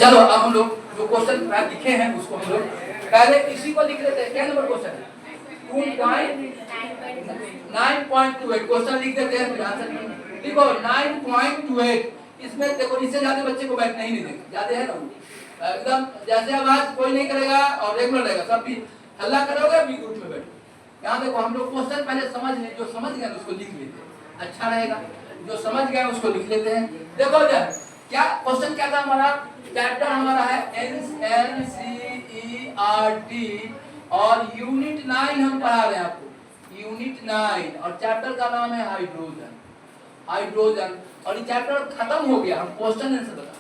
चलो अब हम लोग जो क्वेश्चन लिखे हैं उसको हम लोग पहले इसी को लिख लेते हैं। क्या नंबर क्वेश्चन है? 9.28 क्वेश्चन लिख देते हैं, फिर आंसर लिखो 9.28। इसमें देखो इससे ज्यादा बच्चे को बैठना ही नहीं देंगे, ज्यादा है ना एकदम जैसे आवाज कोई नहीं करेगा और रेगुलर रहेगा, सब भी हल्ला करोगे बी ग्रुप में बैठो। यहाँ देखो हम लोग क्वेश्चन पहले समझ लें, जो समझ गए उसको लिख लेते हैं, अच्छा रहेगा। जो समझ गए उसको लिख लेते हैं। देखो क्या क्वेश्चन क्या था हमारा? चैप्टर हमारा है NCERT और यूनिट 9 हम पढ़ा रहे हैं आपको, यूनिट 9 और चैप्टर का नाम है हाइड्रोजन। हाइड्रोजन और ये चैप्टर खत्म हो गया। हम क्वेश्चन आंसर बता,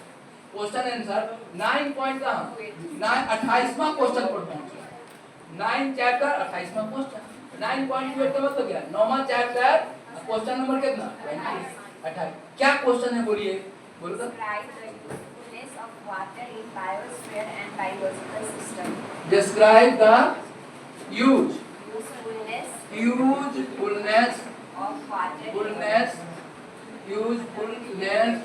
क्वेश्चन आंसर 9.28वां क्वेश्चन पर पहुंच गया। 9 चैप्टर 28वां क्वेश्चन। 9.28 का मतलब क्या? 9वां चैप्टर क्वेश्चन नंबर कितना? 28। क्या क्वेश्चन है बोलिए? बोलो तो। Water in biosphere and biological system. Describe the usefulness of water usefulness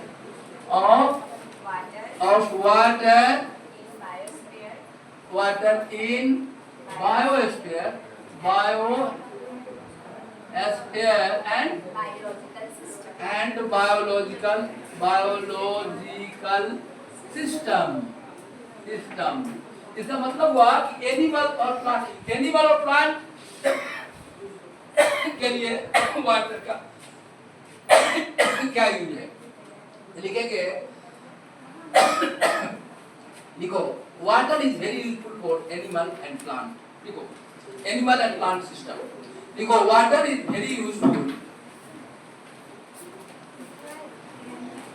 of water in biosphere and biological system. इसका मतलब हुआ कि एनिमल और प्लांट के लिए वाटर का क्या यूज है? लिखेंगे, लिखो water is very useful for animal and plant. लिखो एनिमल एंड प्लांट सिस्टम। लिखो वाटर इज वेरी यूजफुल,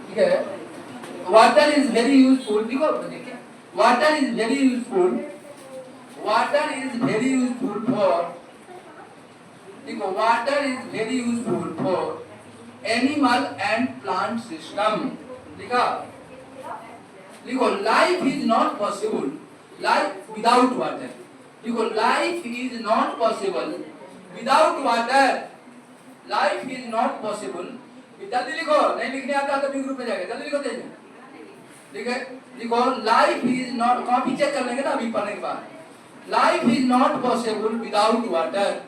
ठीक है? Water is very useful. देखो देखिए, water is very useful for, देखो water is very useful for animal and plant system। लिखा, लिखो life is not possible life without water। लिखो life is not possible without water। life is not possible। जल्दी लिखो, नहीं लिखने आता तो बी ग्रुप में जाएगा। जल्दी लिखो तेज। लिखो life is not, copy check कर लेंगे ना अभी पढ़ने के बाद। Life is not possible without water.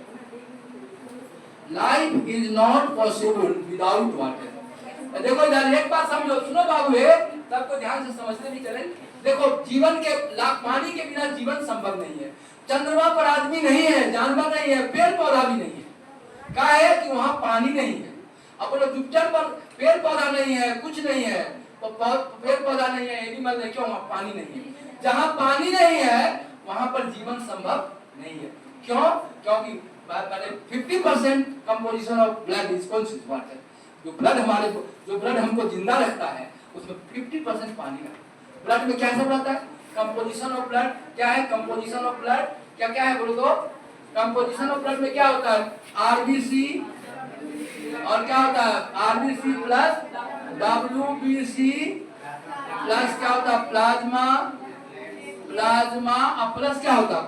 Life is not possible without water. देखो इधर एक बात समझो, सुनो बाबू है, सबको ध्यान से समझते भी चले। देखो जीवन के पानी के बिना जीवन संभव नहीं है। चंद्रमा पर आदमी नहीं है, जानवर नहीं है, पेड़ पौधा भी नहीं है। क्या है कि वहां पानी नहीं है। अपने जुपिटर पर पेड़ पौधा नहीं है, कुछ नहीं है, पेड़ पौधा नहीं है, एनिमल नहीं, क्यों? वहां पानी नहीं है। जहां पानी नहीं है वहां पर जीवन संभव नहीं है। क्यों? क्योंकि 50% composition of blood is conscious water. जो ब्लड हमको जिंदा रखता है उसमें 50% पानी है। ब्लड में क्या सब रहता है? कंपोजिशन ऑफ ब्लड क्या है? कंपोजिशन ऑफ ब्लड क्या क्या है बोलो तो? कंपोजिशन ऑफ ब्लड में क्या होता है? आरबीसी और क्या होता है? आरबीसी प्लस WBC प्लस क्या होता है? प्लाज्मा प्लस क्या होता है?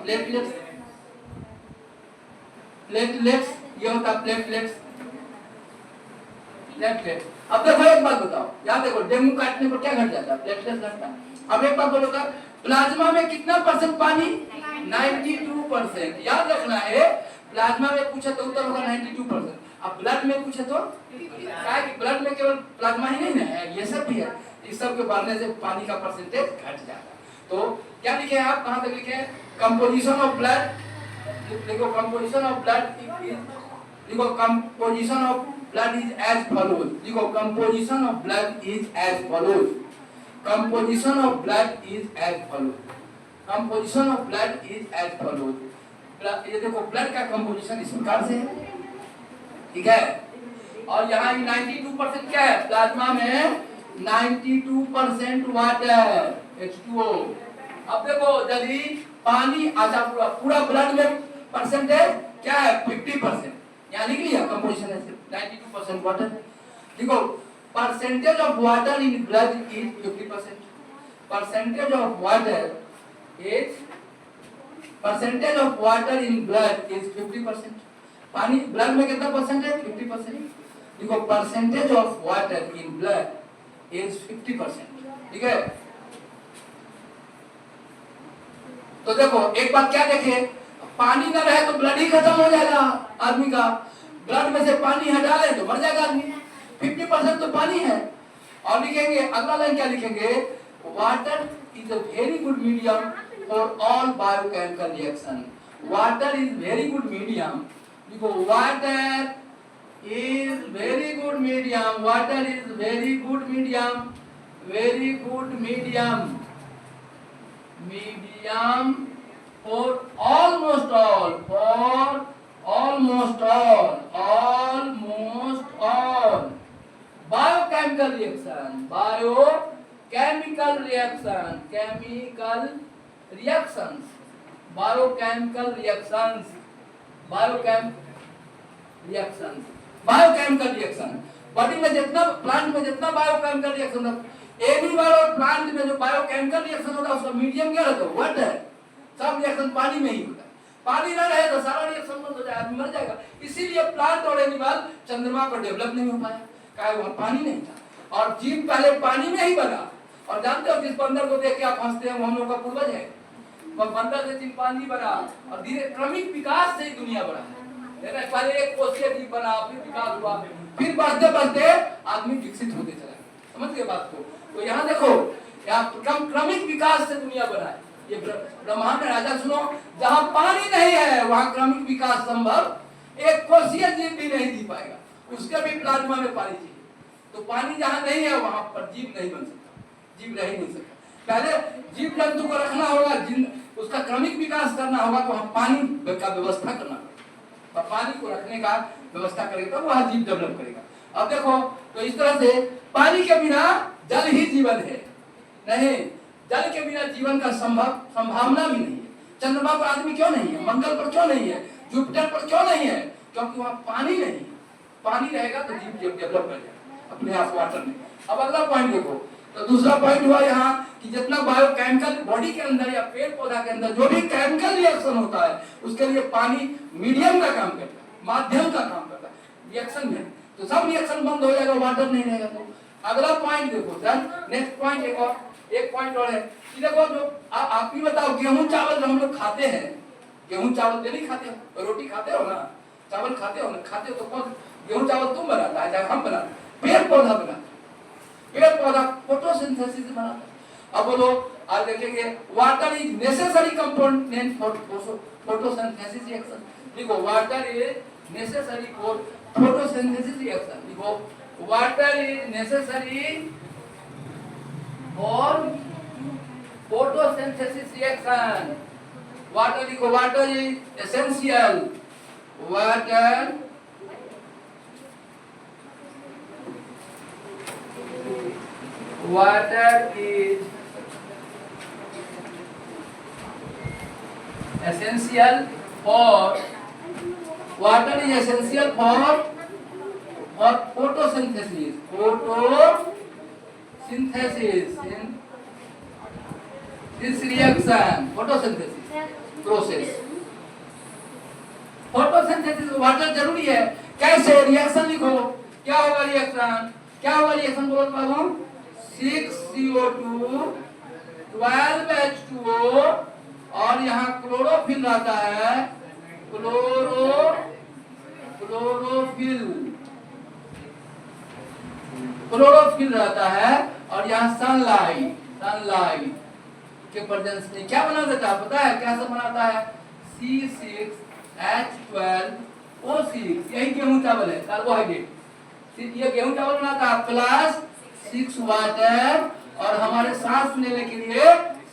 प्लेटलेट्स ये होता है प्लेटलेट्स। अब देखो एक बात बताओ, याद देखो डेंगू काटने पर क्या घट जाता है? प्लेटलेट्स घटता है। अब एक बात बोलो, प्लाज्मा में कितना परसेंट पानी? 92%। याद रखना है, प्लाज्मा में पूछे तो उत्तर होगा 92%। अब ब्लड में पूछे तो क्या है कि ब्लड में केवल प्लाज्मा ही नहीं है, ये सब भी है। इस सब के बढ़ने से पानी का परसेंटेज घट जाता है। तो क्या लिखे हैं आप? कहां तक लिखे हैं? Composition of blood. देखो कंपोजिशन ऑफ ब्लड इज, देखो composition of blood is as follows. देखो composition of blood is as follows. Composition of blood is as follows. Composition of blood is as follows. ये देखो blood का composition इस प्रकार से है, ठीक है? और यहाँ 92% क्या है? प्लाज्मा में 92% वाटर H2O। अब देखो यदि पानी आजा पूरा ब्लड में परसेंटेज क्या है? 50%। यहाँ लिख लिया कंपोजिशन है 92% वाटर। देखो percentage of water in blood is 50%। Percentage of water in blood is 50%। पानी ब्लड में कितना परसेंट है? 50%। देखो percentage of water in blood is 50%, ठीक है? तो देखो एक बात क्या देखे, पानी ना रहे तो ब्लड ही खत्म हो जाएगा आदमी का, ब्लड में से पानी हटा ले तो मर जाएगा आदमी। 50% तो पानी है। और लिखेंगे अगला लाइन क्या लिखेंगे, water is a very good medium for all biochemical reaction. Water is very good medium, देखो water is very good medium, water is very good medium, very good medium for almost all, biochemical reaction, biochemical reaction. Body में जितना, plant में जितना biochemical reaction होता है, animal और plant में जो बायोकेमिकल रिएक्शन होता है उसका मीडियम क्या रहता है, वाटर है। सब रिएक्शन पानी में ही होता है, पानी ना रहे तो सारा रिएक्शन बंद हो जाए, आदमी मर जाएगा। इसीलिए प्लांट और एनिमल चंद्रमा पर डेवलप नहीं हो पाया, क्या वहां पानी नहीं था। और जीव पहले पानी में ही बना। और जानते हो जिस बंदर को देख के आप हंसते हैं वो हम लोग का पूर्वज है। वह बंदर से चिंपांजी बना और धीरे क्रमिक विकास से ही दुनिया बढ़ा है। पहले एक कोशिश जीव बना, फिर विकास हुआ, फिर बढ़ते बढ़ते आदमी विकसित होते चला। समझ गए बात को? तो यहाँ देखो, यहाँ क्रमिक विकास से दुनिया बना है। ये ब्रह्मांड में राजा सुनो, जहाँ पानी नहीं है वहाँ क्रमिक विकास संभव एक कोशिश जीव भी नहीं जी पाएगा, उसके भी प्लाज्मा में पानी चाहिए। तो पानी जहाँ नहीं है वहाँ पर जीव नहीं बन सकता, जीव रह ही नहीं सकता। पहले जीव जंतु को रखना होगा, उसका क्रमिक विकास करना होगा तो वहाँ पानी का व्यवस्था करना होगा, पानी को रखने का व्यवस्था करेगा तो वह जीव डेवलप करेगा। अब देखो तो इस तरह से पानी के बिना जल ही जीवन है, नहीं जल के बिना जीवन का संभावना भी नहीं है। चंद्रमा पर आदमी क्यों नहीं है, मंगल पर क्यों नहीं है, जुपिटर पर क्यों नहीं है, क्योंकि वहां पानी नहीं है। पानी रहेगा तो जीव डेवलप कर जाएगा अपने आप वाटर में। अब अगला पॉइंट देखो, तो दूसरा पॉइंट हुआ यहाँ कि जितना बायोकेमिकल बॉडी के अंदर या पेड़ पौधा के अंदर जो भी केमिकल रिएक्शन होता है उसके लिए पानी मीडियम का काम करता है, माध्यम का काम करता है रिएक्शन में। तो सब रिएक्शन बंद हो जाएगा, वाटर नहीं रहेगा। तो अगला पॉइंट देखो सर, नेक्स्ट पॉइंट एक पॉइंट और है कि देखो जो आप ही बताओ, गेहूं चावल जो हम लोग खाते हैं, गेहूं चावल डेली खाते हो, रोटी खाते हो ना, चावल खाते हो ना, खाते हो तो कौन गेहूं चावल तुम बनाता है, चाहे हम बनाते, पेड़ पौधा बनाते, पेड़ पौधा फोटोसिंथेसिस बनाता है। अब बोलो आज देखेंगे, water is necessary component for photosynthesis reaction. देखो water is necessary for photosynthesis reaction. देखो water is necessary for photosynthesis reaction. Water देखो, water is essential, water is essential for photosynthesis in this reaction, photosynthesis process। Photosynthesis water जरूरी है। कैसे? Reaction लिखो, क्या होगा reaction, क्या होगा रिएक्शन बोलो बाबू, 6CO2 12H2O और यहाँ क्लोरोफिल रहता है, क्लोरोफिल रहता है और यहाँ सनलाइट के प्रेजेंस में क्या बना देता है पता है? क्या सब बनाता है? C6H12O6। यही गेहूं चावल है, कार्बोहाइड्रेट। ये गेहूं चावल बनाता है प्लस 6 वाटर और हमारे सांस लेने के लिए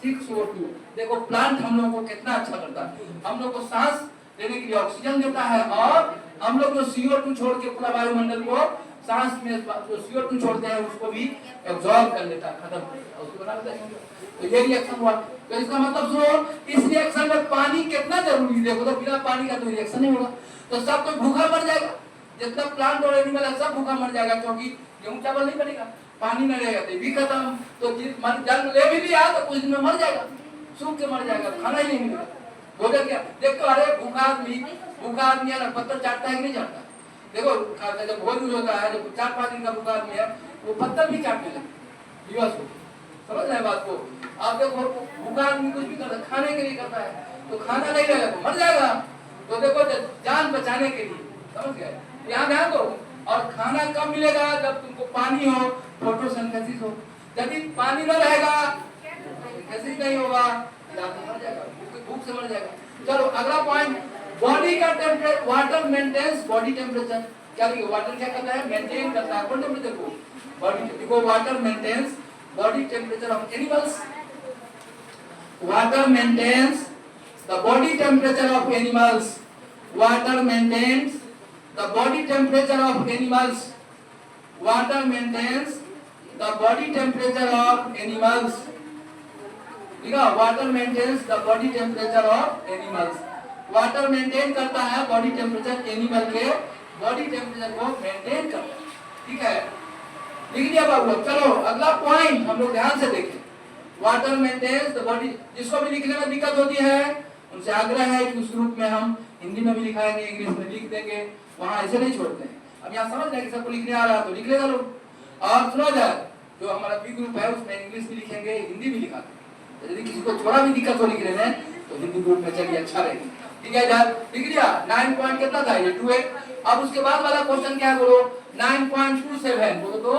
6O2। देखो प्लांट हम लोग को कितना अच्छा करता है, हम लोग को सांस लेने के लिए ऑक्सीजन देता है और हम लोग जो CO2 छोड़ के पूरा वायुमंडल को सांस में जो CO2 छोड़ते हैं उसको भी एब्जॉर्ब कर लेता है, खत्म उसको बना देता है। तो ये रिएक्शन हुआ। तो इसका मतलब सुनो, इस रिएक्शन में पानी कितना जरूरी है। देखो तो बिना पानी का तो रिएक्शन नहीं होगा, तो सब कोई भूखा मर जाएगा, जितना प्लांट और एनिमल है सब भूखा मर जाएगा, क्योंकि गेहूं चावल नहीं बनेगा, पानी नहीं रहेगा तो भी खत्म। तो जन्म ले भी लिया तो कुछ दिन में मर जाएगा, सूख के मर जाएगा, खाना ही नहीं मिलेगा। भोजन क्या देखो, अरे भूखा आदमी है ना, पत्थर चाटता है कि नहीं चाटता? देखो जब भोज होता है, जब 4-5 दिन का भूखा आदमी है वो पत्थर भी चाटने लगे दिवस को, समझ रहे हैं बात को? आप देखो भूखा आदमी कुछ भी करता है खाने के लिए करता है, तो खाना नहीं रहेगा तो मर जाएगा। तो देखो जान बचाने के लिए, समझ गए? यहाँ ध्यान दो। और खाना कब मिलेगा? जब तुमको पानी हो, फोटोसिंथेसिस हो। यदि पानी न रहेगा सिंथेसिस नहीं होगा, या तो मर जाएगा, भूख से मर जाएगा। चलो अगला पॉइंट, बॉडी का temperature, water maintains body temperature. क्या देखिए वाटर क्या करता है? मेंटेन करता है कौन टेम्परेचर को? बॉडी। देखो water maintains body temperature of animals. Water maintains the body temperature of animals. Water maintains the body temperature of animals. Water maintains the body temperature of animals. ठीक है, water maintains the body temperature of animals. Water maintain करता है body temperature, animal के body temperature को maintain करता है। ठीक है, लिख दिया बाबू। चलो अगला पॉइंट हम लोग ध्यान से देखें। वाटर मेंटेन्स द बॉडी, जिसको भी लिखने में दिक्कत होती है उनसे आग्रह है कि उस ग्रुप में हम हिंदी में भी लिखाएंगे, इंग्लिश में लिख देंगे, वहां ऐसे नहीं छोड़ते हैं। अब यहाँ समझ रहे कि सबको लिखने आ रहा है तो लिख लेगा लोग। और सुना जाए जो हमारा बी ग्रुप है उसमें इंग्लिश भी लिखेंगे, हिंदी भी लिखाते हैं। यदि किसी को थोड़ा भी दिक्कत हो लिखने में तो हिंदी ग्रुप में चलिए अच्छा रहेगी। ठीक है यार, लिख लिया। 9 पॉइंट कितना था ये? 28। अब उसके बाद वाला क्वेश्चन क्या है बोलो? 9.27 बोलो तो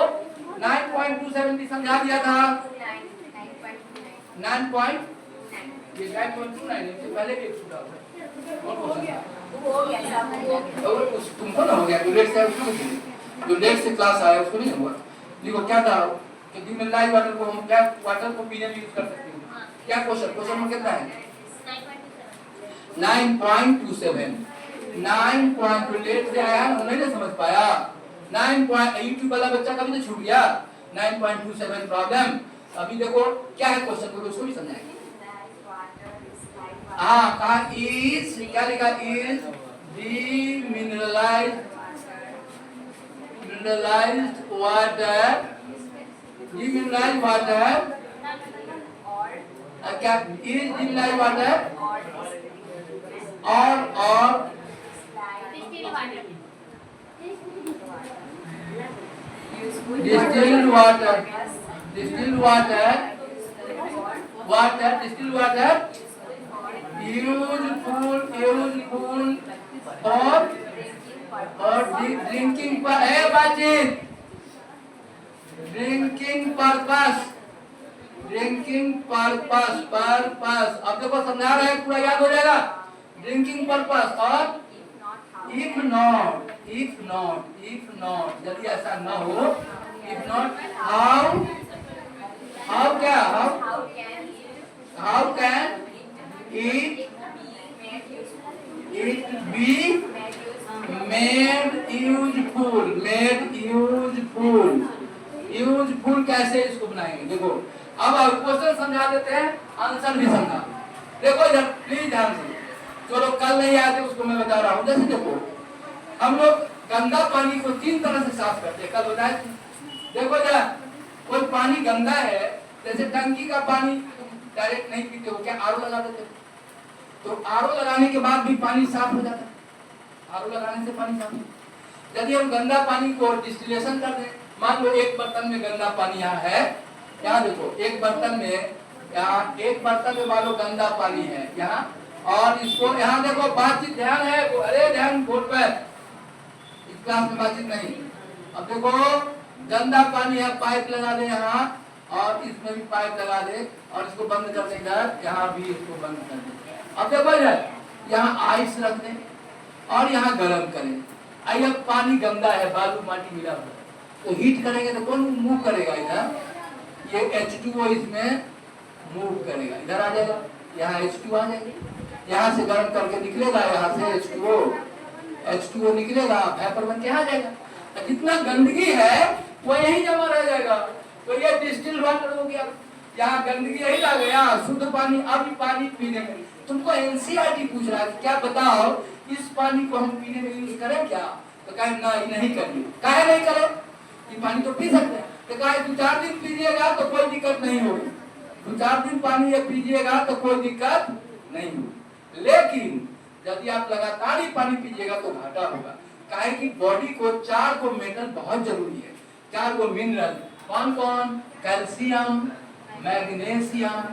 9.27 भी समझा दिया था। 9. ये 9.29 इससे पहले भी एक छूटा था। कौन क्वेश्चन था? हो गया सब। और उस तुमको ना हो गया, लेट से उसको जो लेट से क्लास आया उसको नहीं हुआ। देखो क्या था कि डिमिनरलाइज वाटर को हम क्या वाटर को पीने में यूज कर सकते हैं। क्या क्वेश्चन में कितना है? 9.27। 9. लेट से आया नहीं समझ पाया। 9. यूट्यूब वाला बच्चा कभी तो छूट गया। 9.27 प्रॉब्लम। अभी देखो क्या है क्वेश्चन को उसको भी समझाएंगे। हाँ कहा इज, क्या लिखा? Is demineralized water, demineralized water, क्या is demineralized water और distilled water, distilled water, distilled water useful और ड्रिंकिंग पर है बातचीत, ड्रिंकिंग पर्पस। अब देखो समझा रहे हैं, पूरा याद हो जाएगा। ड्रिंकिंग पर्पस और इफ नॉट यदि ऐसा न हो, if not how can it be made useful, कैसे इसको बनाएंगे? देखो अब क्वेश्चन समझा देते हैं, आंसर भी समझा। देखो इधर प्लीज ध्यान से। चलो कल नहीं आते उसको मैं बता रहा हूँ। जैसे देखो हम लोग गंदा पानी को 3 तरह से साफ करते हैं, कल बताए थे। देखो जरा कोई पानी गंदा है, जैसे टंकी का पानी डायरेक्ट नहीं पीते हो, क्या आरओ लगा देते हो? तो आरओ लगाने के बाद भी पानी साफ हो जाता है। आरओ लगाने से पानी साफ हो। यदि हम गंदा पानी को डिस्टिलेशन कर दें, मान लो एक बर्तन में गंदा पानी यहाँ है, यहाँ देखो एक बर्तन में मान लो गंदा पानी है यहाँ, और इसको यहाँ देखो बातचीत ध्यान है, अरे ध्यान बोर्ड पर, इस क्लास में बातचीत नहीं। अब देखो गंदा पानी है, पाइप लगा दे यहाँ, और इसमें भी पाइप लगा दे, और इसको बंद कर दे इधर, यहाँ भी इसको बंद कर दे। अब देखो यहाँ आइस रख दे और यहाँ गर्म करें। अब पानी गंदा है, बालू माटी मिला हुआ है, तो हीट करेंगे तो कौन मूव करेगा? इधर ये H2O इसमें मूव करेगा, इधर आ जाएगा, यहाँ H2 आ जाएगी, यहाँ से गर्म करके निकलेगा, यहाँ से H2O निकलेगा, वेपर बन के आ जाएगा। जितना गंदगी है वो यही जमा रह जाएगा। तो ये डिस्टिल्ड वाटर हो गया, यहाँ गंदगी यही आ गया, शुद्ध पानी। अब पानी पीने में तुमको एनसीईआरटी पूछ रहा है, क्या बताओ इस पानी को हम पीने में यूज करें क्या? तो कहे नहीं करिए। काहे नहीं करें? ये पानी तो पी सकते हैं। तो कहे 2-4 दिन पीजिएगा तो कोई दिक्कत नहीं होगी, 2-4 दिन पानी ये पीजिएगा तो कोई दिक्कत नहीं होगी। लेकिन यदि आप लगातार ही पानी पीजिएगा तो घाटा होगा। काहे कि बॉडी को 4 को मेटल बहुत जरूरी है, 4 को मिनरल। कौन कौन? कैल्शियम, मैग्नीशियम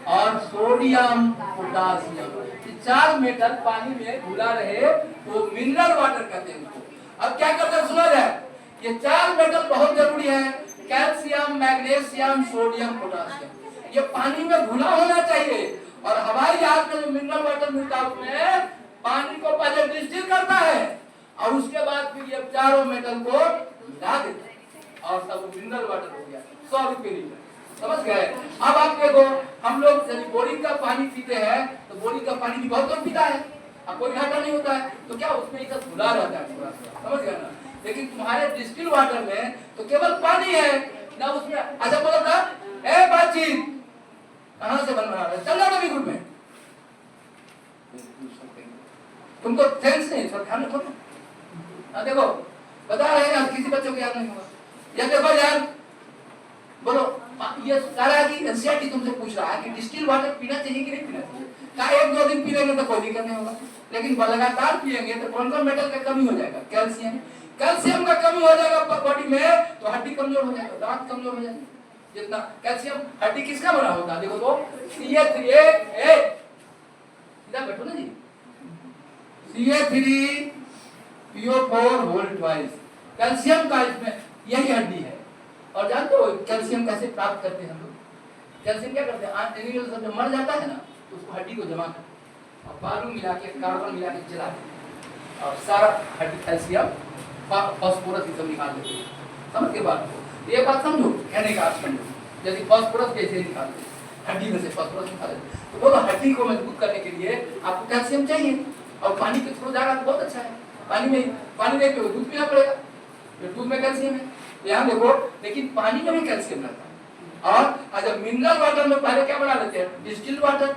और सोडियम पोटासियम। ये 4 मेटल पानी में घुला रहे तो मिनरल वाटर कहते हैं उसको। अब क्या करते हैं सुना जाए, ये 4 मेटल बहुत जरूरी है, कैल्शियम, मैग्नीशियम, सोडियम, पोटासियम। ये पानी में घुला होना चाहिए। और हवाई जहाज में जो मिनरल वाटर मिलता है उसमें पानी को पहले डिस्टिल करता है और उसके बाद फिर ये चारों मेटल को मिला देता है और तब मिनरल वाटर हो गया 100 रुपए लीटर। समझ गए? अब आप देखो, हम लोग यदि बोरिंग का पानी पीते हैं तो बोरिंग का पानी भी बहुत कम पीता है, अब कोई घाटा नहीं होता है, तो क्या उसमें एक घुला रहता है थोड़ा सा, समझ गए ना? लेकिन तुम्हारे डिस्टिल वाटर में तो केवल पानी है ना उसमें। अच्छा बोलो था ए बातचीत कहां से बन रहा है, चल जाओ अभी ग्रुप में, तुमको सेंस नहीं, सब ध्यान रखो ना। देखो बता रहे हैं, किसी बच्चों को याद नहीं होगा, ये देखो यार बोलो, ये सारा की एनसीईआरटी तुमसे पूछ रहा है कि डिस्टिल वाटर पीना चाहिए कि नहीं पीना चाहिए। का 1-2 दिन पी लेंगे तो कोई दिक्कत नहीं होगा, लेकिन लगातार पिएंगे तो कौन कौन मेटल का कमी हो जाएगा? कैल्शियम, कैल्शियम का कमी हो जाएगा बॉडी में तो हड्डी कमजोर हो जाएगा, दांत कमजोर हो जाएंगे। जितना कैल्शियम, हड्डी किसका बना होता है देखो तो CA3A, इधर बैठो ना जी, CA3PO4 होल ट्वाइस, कैल्शियम का इसमें यही हड्डी है। और जानते हो कैल्शियम कैसे प्राप्त करते हैं हम लोग? कैल्शियम क्या करते हैं, एनिमल सब जब मर जाता है ना तो उसको हड्डी को जमा करते और बालू मिला के, कार्बन मिला के जला देते और सारा हड्डी कैल्शियम फास्फोरस ये सब निकाल देते हैं। समझ के बात को ये बात समझो, कहने का अर्थ समझो। यदि फास्फोरस कैसे निकालते हैं, हड्डी में से फास्फोरस निकालते हैं, तो बोलो हड्डी को मजबूत करने के लिए आपको कैल्शियम चाहिए और पानी के थ्रू जाएगा तो बहुत अच्छा है। पानी नहीं पियो दूध पीना पड़ेगा, तो दूध में कैल्शियम है, यहाँ देखो। लेकिन पानी में भी कैल्शियम रहता है। और अगर मिनरल वाटर में पहले क्या बना लेते हैं, डिस्टिल्ड वाटर,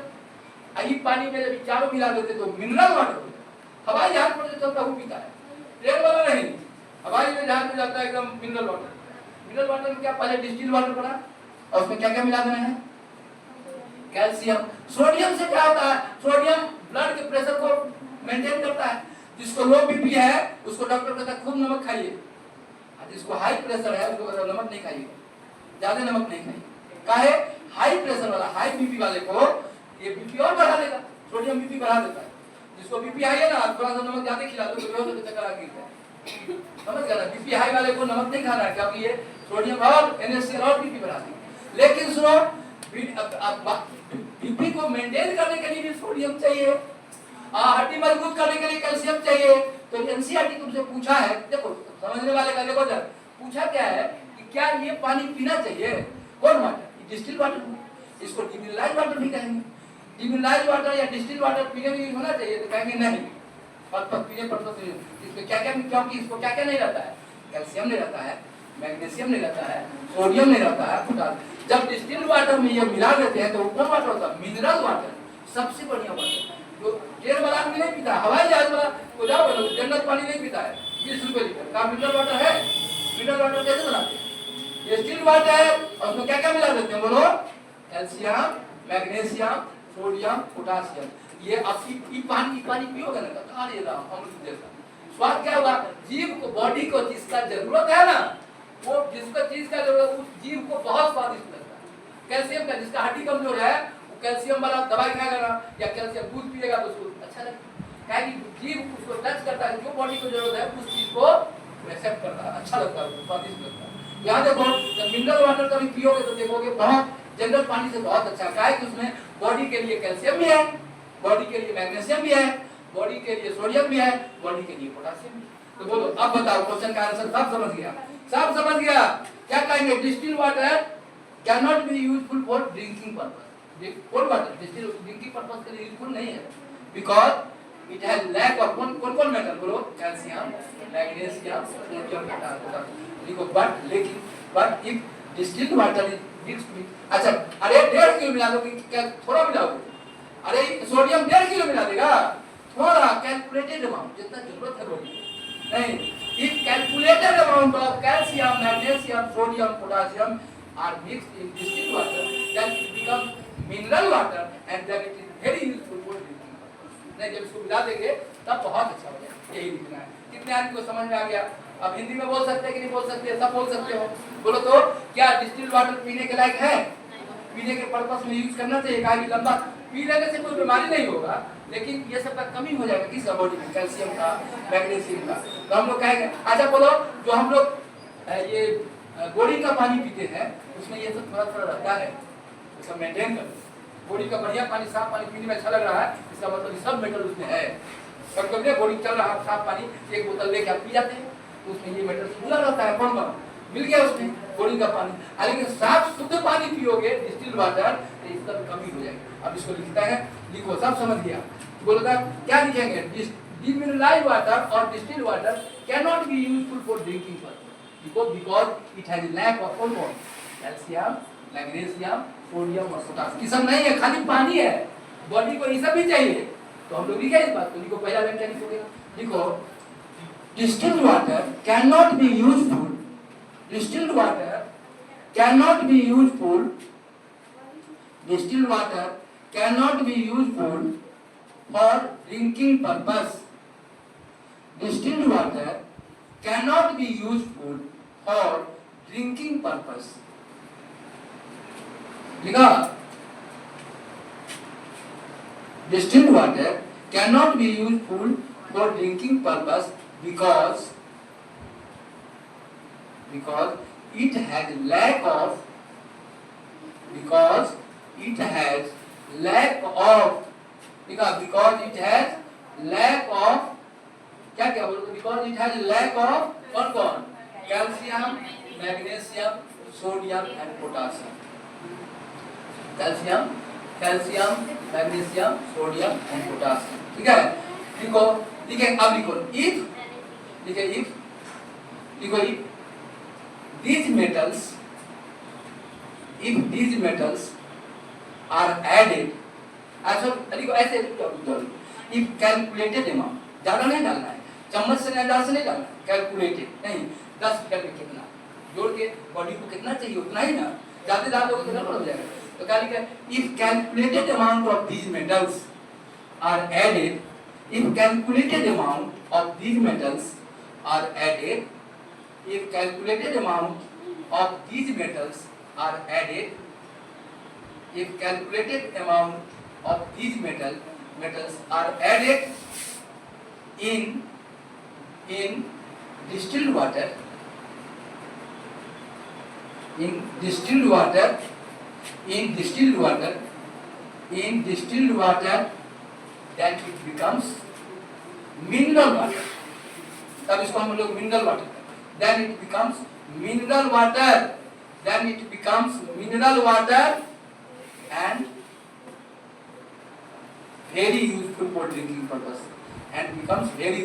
यही पानी में जब चारों मिला देते तो मिनरल वाटर हो जाता। हवाई जहाज पर जो चलता है वो पीता है, ट्रेन वाला नहीं, हवाई में जहाज में जाता है एकदम मिनरल वाटर। मिनरल वाटर में क्या पहले डिस्टिल्ड वाटर बना और उसमें क्या क्या मिला देना है, कैल्शियम। सोडियम से क्या होता है, सोडियम ब्लड के प्रेशर को मेंटेन करता है। जिसको लो बीपी है उसको डॉक्टर कहता है खूब नमक खाइए, जिसको हाई प्रेशर है उसको कहता है नमक नहीं खाइए, ज्यादा नमक नहीं खाइए। काहे, हाई प्रेशर वाला, हाई बीपी वाले को ये बीपी और बढ़ा देगा, सोडियम बीपी बढ़ा देता है। जिसको बीपी हाई है ना, थोड़ा सा नमक ज्यादा खिला दो तो बेहोश होकर चक्कर आ गिरता है। समझ गया ना? बीपी हाई वाले को नमक नहीं खाना है क्योंकि ये सोडियम और NaCl और बीपी बढ़ा देगा। लेकिन सुनो, बीपी को मेंटेन करने के लिए भी सोडियम चाहिए, हड्डी मजबूत करने के लिए कैल्शियम चाहिए। तो एनसीईआरटी तुमसे पूछा है, देखो समझने वाले का देखो जरा, पूछा क्या है कि क्या ये पानी पीना चाहिए, कौन वाटर, डिस्टिल्ड वाटर, इसको डिमिनराइज्ड वाटर भी कहेंगे। डिमिनराइज्ड वाटर या डिस्टिल्ड वाटर पीने में यूज होना चाहिए, तो कहेंगे नहीं, पीने पर इसमें क्या क्या, क्योंकि इसको क्या क्या नहीं रहता है, कैल्शियम नहीं रहता है, मैग्नीशियम नहीं रहता है, सोडियम नहीं रहता है, पोटासियम। जब डिस्टिल्ड वाटर में ये मिला देते हैं तो कौन वाटर होता है, मिनरल वाटर, सबसे बढ़िया वाटर जो ट्रेन वाला आदमी नहीं पीता, हवाई जहाज वाला को जाओ बोलो जनरल पानी नहीं पीता है, 20 रुपए लीटर का मिनरल वाटर है। मिनरल वाटर कैसे बनाते हैं, डिस्टिल्ड वाटर और उसमें क्या क्या मिला देते हैं बोलो, कैल्शियम, मैग्नीशियम, सोडियम, पोटासियम। ये आपकी पानी पियोगे ना तो अरे राम अमृत जैसा स्वाद क्या होगा, जीव को, बॉडी को जिसका जरूरत है ना, वो जिसको चीज का जरूरत है उस जीव को बहुत स्वादिष्ट लगता है। कैल्शियम का, जिसका हड्डी कमजोर है वो कैल्शियम वाला दवाई खाएगा ना या कैल्शियम दूध पिएगा तो उसको अच्छा लगेगा, क्योंकि जीव उसको टच करता है, जो बॉडी को जरूरत है उस चीज को एक्सेप्ट करता है, अच्छा लगता है, स्वादिष्ट लगता है। यहाँ देखो जब मिनरल वाटर कभी पियोगे तो देखोगे बहुत जनरल पानी से बहुत अच्छा है कि उसमें बॉडी के लिए कैल्शियम भी है, बॉडी के लिए मैग्नीशियम भी है, बॉडी के लिए सोडियम भी है, बॉडी के लिए पोटासियम भी। तो बोलो अब बताओ, क्वेश्चन का आंसर सब समझ गया, सब समझ गया। क्या कहेंगे, distilled water can not be useful for drinking purpose. Cold water distilled drinking purpose के लिए यूजफुल नहीं है, because it has lack of कौन मेटल बोलो, कैल्शियम, मैग्नीशियम, सोडियम, पोटासियम। देखो but if distilled water is mixed with, अच्छा अरे 1.5 kilo मिला दो, क्या थोड़ा मिलाओगे, अरे सोडियम 1.5 किलो मिला देगा, थोड़ा कैलकुलेटेड अमाउंट जितना जरूरत है बॉडी नहीं। If calculated amount of calcium, magnesium, sodium, potassium are mixed in distilled water, then it becomes mineral water and then it is very useful for drinking purpose. नहीं, जब इसको मिला देंगे तब बहुत अच्छा हो जाएगा, यही लिखना है। कितने आदमी को समझ में आ गया? अब हिंदी में बोल सकते हैं कि नहीं बोल सकते, सब बोल सकते हो, बोलो तो क्या डिस्टिल्ड वाटर पीने के लायक है? पीने के पर्पस में यूज करना चाहिए, कहा कि लंबा पी लेने से कोई बीमारी नहीं होगा, लेकिन ये सब का कमी हो जाएगा किसका बॉडी में, कैल्शियम का, मैग्नीशियम का। तो हम लोग कहेंगे अच्छा बोलो, जो हम लोग ये बोरिंग का पानी पीते हैं उसमें ये सब थोड़ा थोड़ा रहता है, इसका मेंटेन करो। बोरिंग का बढ़िया पानी, साफ पानी पीने में अच्छा लग रहा है, इसका मतलब सब मेटल उसमें है। कभी कभी बोरिंग चल रहा है, साफ पानी एक बोतल लेके आप पी जाते हैं तो उसमें ये मेटल पूरा रहता है, कौन कौन मिल गया उसमें बोरिंग का पानी। लेकिन साफ शुद्ध पानी पियोगे डिस्टिल्ड वाटर तो इसका कमी हो जाएगी। अब इसको लिखता है, लिखो, सब समझ गया। बोलता क्या लिखेंगे, डिमिनरलाइज्ड वाटर और distilled water can not be useful for drinking purpose because it has lack of calcium, magnesium, sodium और पोटासियम। ये सब नहीं है, खाली पानी है, बॉडी को ये सब भी चाहिए। तो हम लोग लिखे इस बात को, लिखो, पहला लाइन क्या लिखोगे, लिखो distilled water cannot be useful, distilled water cannot be useful, distilled water cannot be useful for drinking purpose, distilled water cannot be useful for drinking purpose। लिखा, distilled water cannot be useful for drinking purpose because it has lack of because it has lack of क्या क्या बोलो, because it has lack of कौन कौन, calcium, magnesium, sodium and potassium. Calcium, magnesium, sodium and potassium, ठीक है। लिखो, ठीक है। अब लिखो if these metals are added, ऐसे if calculated amount, ज्यादा नहीं डालना है, चम्मच से अंदाज से नहीं डालना है, कैलकुलेटेड नहीं, 10 लीटर में कितना जोड़ के बॉडी को कितना चाहिए उतना ही ना, ज्यादा डाल दोगे तो गड़बड़ हो जाएगा। तो क्या लिखा है, if calculated amount of these metals are added, if calculated amount of these metals are added, if calculated amount of these metals are added, if calculated amount of these metals are added in distilled water, then it becomes mineral water। तब इसको हम लोग mineral water, then it becomes mineral water and very useful for drinking purpose, and becomes very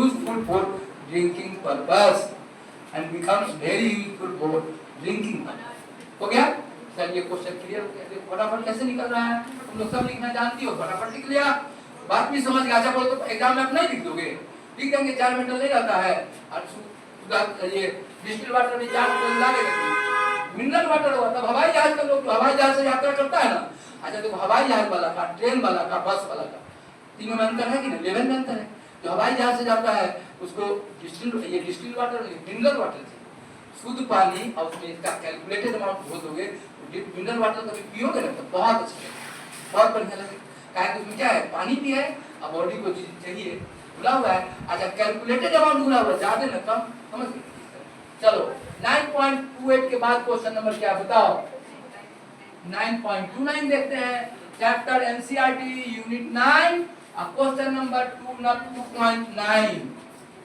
useful for drinking purpose, हो गया sir. ये question clear हो गया, फटाफट कैसे निकल रहा है, तुम लोग सब लिखना जानती हो, फटाफट लिख लिया, बात भी समझ गया। अच्छा बोलो तो एग्जाम में आप नहीं लिख दोगे, लिख देंगे, 4 मेटल नहीं रहता है, और ये डिस्टिल्ड वाटर में 4 मेटल लागेगा, मिनरल वाटर होगा। तब हवाई जहाज का लोग, हवाई जहाज से यात्रा करता है ना, अच्छा देखो हवाई जहाज वाला का, ट्रेन वाला का, बस वाला का, तीनों में अंतर है कि नहीं, लेवल में अंतर है। जो हवाई जहाज से जाता है उसको डिस्टिल्ड वाटर, मिनरल वाटर शुद्ध पानी, और उसमें इसका कैलकुलेटेड अमाउंट घोल दोगे, मिनरल वाटर कभी पियोगे ना तो बहुत अच्छा लगेगा, बहुत बढ़िया लगेगा। क्या उसमें क्या है, पानी भी है और बॉडी को चाहिए, घुला हुआ है। अच्छा कैलकुलेटेड अमाउंट घुला हुआ, ज्यादा ना कम, समझ गए। चलो 9.28 के बाद क्वेश्चन नंबर क्या बताओ, 9.29 देखते हैं, चैप्टर एनसीईआरटी यूनिट 9 और question number 2.9,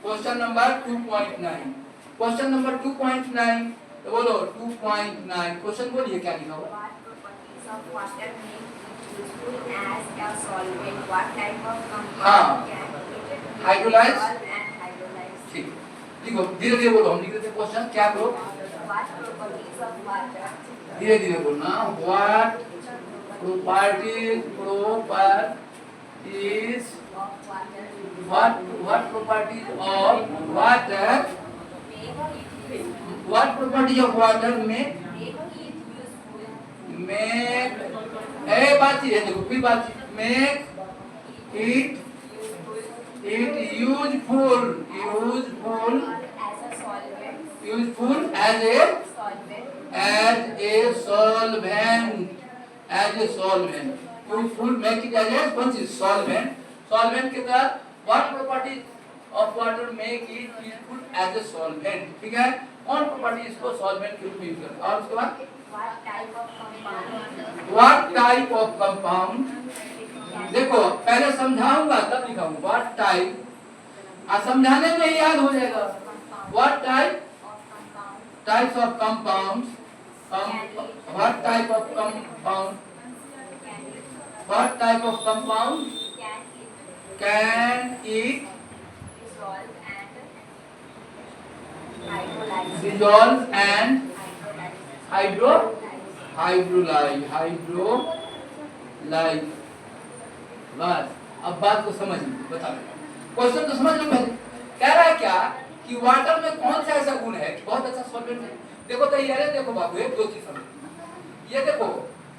question number 2.9, question number 2.9, तो बोलो 2.9 क्वेश्चन बोलिए क्या लिखा हुआ। हाइड्रोलाइज, ठीक, लिखो धीरे धीरे बोलो, हम लिख देते क्वेश्चन क्या बोलो, धीरे धीरे बोलना। What properties of water, what properties of water make बात है, देखो फिर बात, make it useful as a as a solvent. As a solvent. You should make it as a what is solvent. Solvent के तरह what properties of water make it useful as a solvent. ठीक है? कौन property इसको solvent के रूप में use करते हैं? और उसके बाद what type of compound? देखो पहले समझाऊंगा तब लिखाऊंगा what type. समझाने में ही याद हो जाएगा. What types of compounds? What type of compound? What type of compound can it dissolve and hydrolyze? बस अब बात को समझ बता क्वेश्चन तो समझ लो पहले. कह रहा है क्या कि वाटर में कौन सा ऐसा गुण है कि बहुत अच्छा सॉल्वेंट है. देखो तो ये देखो बाबू एक दो चीज समझ. ये देखो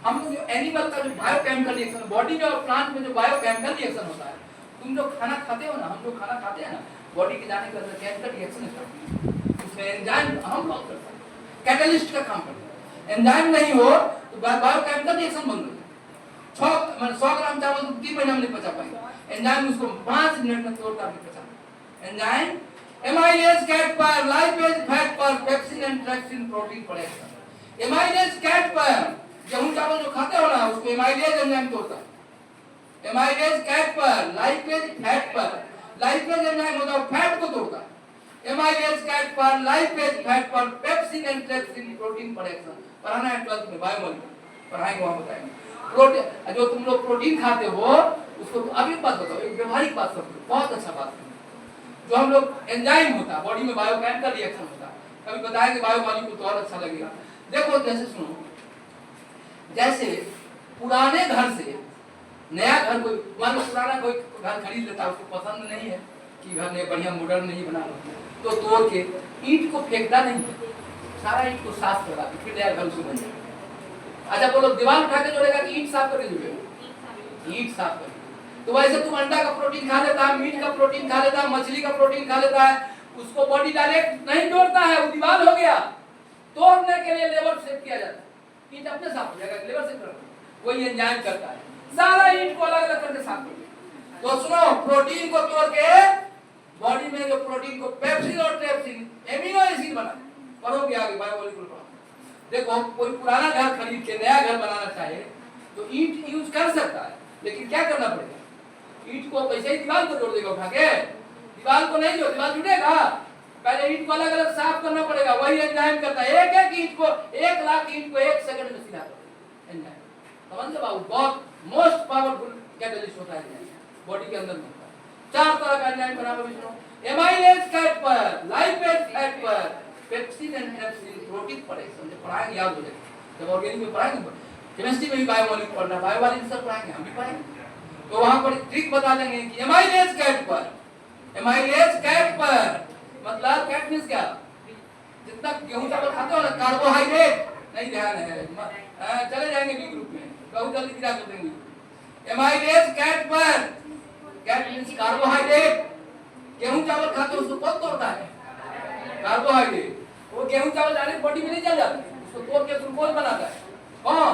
हम लोग जो एनिमल का जो बायोकेमिकल रिएक्शन बॉडी में और प्लांट में जो बायोकेमिकल रिएक्शन होता है. तुम लोग खाना खाते हो ना, हम लोग खाना खाते हैं ना, बॉडी के जाने के अंदर केमिकल रिएक्शन स्टार्ट होती है. उसमें एंजाइम हम काम करते हैं, कैटलिस्ट का काम करते हैं. एंजाइम नहीं हो तो बायोकेमिकल रिएक्शन बंद हो जाए. 100 ग्राम चावल 3 महीने में नहीं पचा पाएंगे. एंजाइम उसको 5 मिनट में तोड़ कर पचा. एंजाइम एमाइलेज कैट पर लाइपेज फैट पर pepsin and trypsin protein production. Amylase कैट पर गेहूं चावल जो खाते हो ना उसको एमाइलेज एंजाइम तोड़ता है. एमाइलेज कैट पर लाइपेज फैट पर लाइपेज एंजाइम होता है फैट को तोड़ता है. एमाइलेज कैट पर लाइपेज फैट पर pepsin and trypsin protein production. पढ़ाना है 12th में बायोमोलिक्यूल पढ़ाएंगे वहां बताएंगे. प्रोटीन जो तुम लोग प्रोटीन खाते हो उसको अभी बात बताओ. एक व्यवहारिक बात समझो, बहुत अच्छा बात है. जो हम लोग एंजाइम होता है बॉडी में बायोकेमिकल रिएक्शन होता है. कभी बताएंगे बायोमोलिक्यूल तो और अच्छा लगेगा. देखो जैसे सुनो, जैसे पुराने घर से नया घर कोई मान लो पुराना कोई घर खरीद लेता है, उसको पसंद नहीं है कि घर ने बढ़िया मॉडर्न नहीं बना तो तोड़ के ईंट को फेंकता नहीं है, सारा ईंट को साफ करवा के फिर नया घर उसको बन जाए. अच्छा बोलो दीवार उठा के जोड़ेगा कि ईंट साफ करके जोड़ेगा? ईंट साफ करके. तो वैसे तुम अंडा का प्रोटीन खा लेता है, मीट का प्रोटीन खा लेता है, मछली का प्रोटीन खा लेता है, उसको बॉडी डायरेक्ट नहीं तोड़ता है, वो दीवार हो गया. तोड़ने के लिए लेबर सेट किया जाता है. ईंट अपने साफ हो जाएगा, लेबर सेट करता है, वही एंजाइम करता है, सारा ईंट को अलग अलग करके साफ कर देगा. तो सुनो प्रोटीन को तोड़ के बॉडी में जो प्रोटीन को पेप्सिन और ट्रेप्सिन एमिनो एसिड बना पढ़ोगे आगे बायोमोलिक्यूल पढ़ो. देखो कोई पुराना घर खरीद के नया घर बनाना चाहे तो ईंट यूज कर सकता है, लेकिन क्या करना पड़ेगा? ईंट को वैसे ही दीवार को जोड़ देगा उठा के? दीवार को नहीं जोड़, दीवार जुड़ेगा. पहले ईंट को अलग अलग साफ करना पड़ेगा, वही एंजाइम करता है. एक एक ईंट को 1 लाख ईंट को 1 सेकंड में सीधा कर एंजाइम. समझ लो बाबू, बहुत मोस्ट पावरफुल कैटलिस्ट होता है बॉडी के अंदर में. 4 तरह का एंजाइम बना हुआ है. एमाइलेज कैट पर लाइपेज फैट पर पेप्सिन एंड ट्रेप्सिन प्रोटीन प्रोडक्शन. जब पढ़ाएंगे याद हो जाएगा. जब ऑर्गेनिक में पढ़ाएंगे, केमिस्ट्री में भी बायोमोलिक्यूल पढ़ना, बायोलॉजी सब पढ़ाएंगे, हम भी पढ़ाएंगे. तो वहां पर ट्रिक बता देंगे कि एमाइलेज कैट पर मतलब कैट मींस क्या? जितना गेहूं चावल खाते हो ना कार्बोहाइड्रेट नहीं ध्यान है, चले जाएंगे बी ग्रुप में, बहुत जल्दी गिरा कर देंगे. Amylase cat means carbohydrate. गेहूं चावल खाते हो उसको कौन तोड़ता है? कार्बोहाइड्रेट. वो गेहूं चावल डायरेक्ट बॉडी में नहीं चल जाते, उसको तोड़ के ग्लूकोज बनाता है. कौन?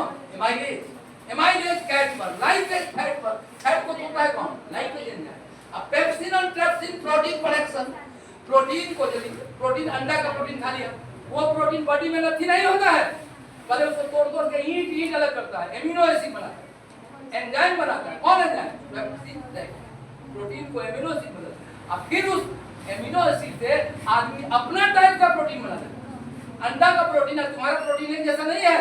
एमाइलेज कैट पर लाइपेज फैट पर फैट को तोड़ता है कौन? Lipase enzyme. अब पेप्सिन और ट्रेप्सिन प्रोटीन प्रोडक्शन. प्रोटीन को यदि प्रोटीन अंडा का प्रोटीन खा लिया, वो प्रोटीन बॉडी में नहीं होता है, पहले उसको तोड़ तोड़ के ईंट अलग करता है, एमिनो एसिड बनाता है, एंजाइम बनाता है. कौन एंजाइम? पेप्सिन. प्रोटीन को एमिनो एसिड बनाता है. अब फिर उस एमिनो एसिड से आदमी अपना टाइप का प्रोटीन बनाता है. अंडा का प्रोटीन है, तुम्हारा प्रोटीन एक जैसा नहीं है,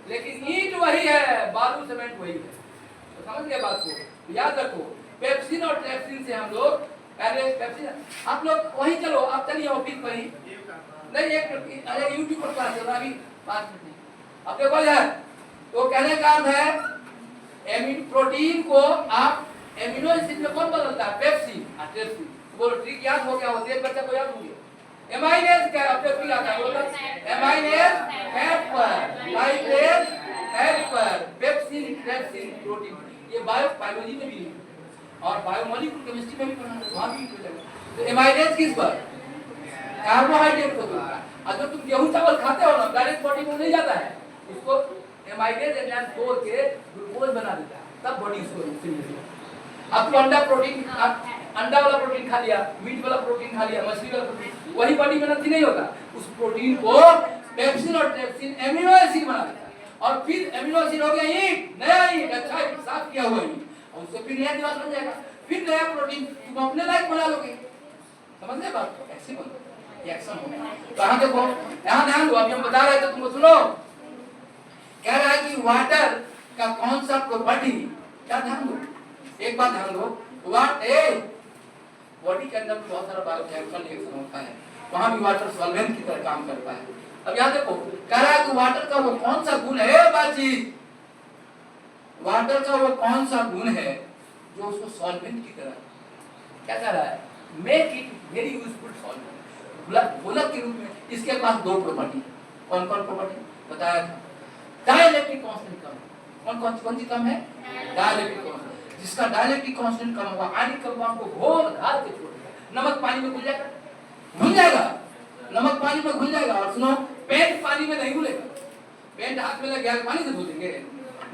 लेकिन ईंट वही है, बालू सीमेंट वही है. तो समझ गए बात को? याद रखो पेप्सिन और ट्रेप्सिन से हम लोग पहले पेप्सिन. आप लोग वहीं चलो, आप चलिए ऑफिस पर ही नहीं, एक अरे यूट्यूब पर क्लास चल रहा अभी 5 मिनट नहीं. अब देखो यार, तो कहने का अर्थ है प्रोटीन को आप एमिनो एसिड में कौन बदलता है? पेप्सिन और ट्रेप्सिन. बोलो ट्रिक याद हो गया हो? एक बच्चा को याद हो गया. एमाइलेज क्या पेप्सिन आता है? बोलो एमाइलेज फैट पर लाइपेज फैट पर पेप्सिन ट्रेप्सिन प्रोटीन. ये बायोलॉजी में भी है और बायोमोलिक्यूल केमिस्ट्री में भी पढ़ना है, वहां भी मिलेगा. तो एमाइलेज किस पर? कार्बोहाइड्रेट को तोड़ता है. और जो तुम गेहूं चावल खाते हो ना डायरेक्ट बॉडी में नहीं जाता है, इसको एमाइलेज एंजाइम तोड़ के ग्लूकोज बना देता है, तब बॉडी उसको सिंथेसिस। अब तो अंडा प्रोटीन, अंडा वाला प्रोटीन खा लिया, मीट वाला प्रोटीन खा लिया, मछली वाला प्रोटीन, वही बॉडी में नहीं होता, उस प्रोटीन को पेप्सिन और ट्रिप्सिन एमिनो एसिड बना देता है, और फिर एमिनो एसिड हो गया ईंट, नया ईंट, अच्छा ईंट, साफ किया हुआ ईंट, और उससे फिर नया दीवार बन जाएगा, फिर नया प्रोटीन तुम अपने लायक बना लोगे। समझ गए बात को? ऐसे बोलो, ये एक्शन हो गया। कहां देखो, यहां ध्यान दो, अभी हम बता रहे थे तुमको, सुनो। कह रहा है कि वाटर का कौन सा प्रॉपर्टी, क्या ध्यान दो, एक बात ध्यान दो, बॉडी के अंदर बहुत सारा बायोकेमिकल रिएक्शन होता है, वहां भी वाटर सॉल्वेंट की तरह काम करता है। अब यहां देखो, कह रहा है कि वाटर का वो कौन सा गुण है, बातचीत, वाटर का वो कौन सा गुण है जो उसको सॉल्वेंट की तरह, क्या कह रहा है, make it very useful solvent, गोलक के रूप में। इसके पास दो प्रॉपर्टी, कौन कौन प्रॉपर्टी बताया था, डाइलेक्ट्रिक कांस्टेंट कम, कौन सी कम है, डाइलेक्ट्रिक कांस्टेंट, जिसका डाइलेक्ट्रिक कांस्टेंट कम होगा, आयनिक कंपाउंड को घोल घाल के छोड़ देगा, नमक पानी में घुल जाएगा, नमक पानी में घुल जाएगा। और सुनो, पेंट पानी में नहीं घुलेगा, पेंट हाथ में लग गया पानी से धो देंगे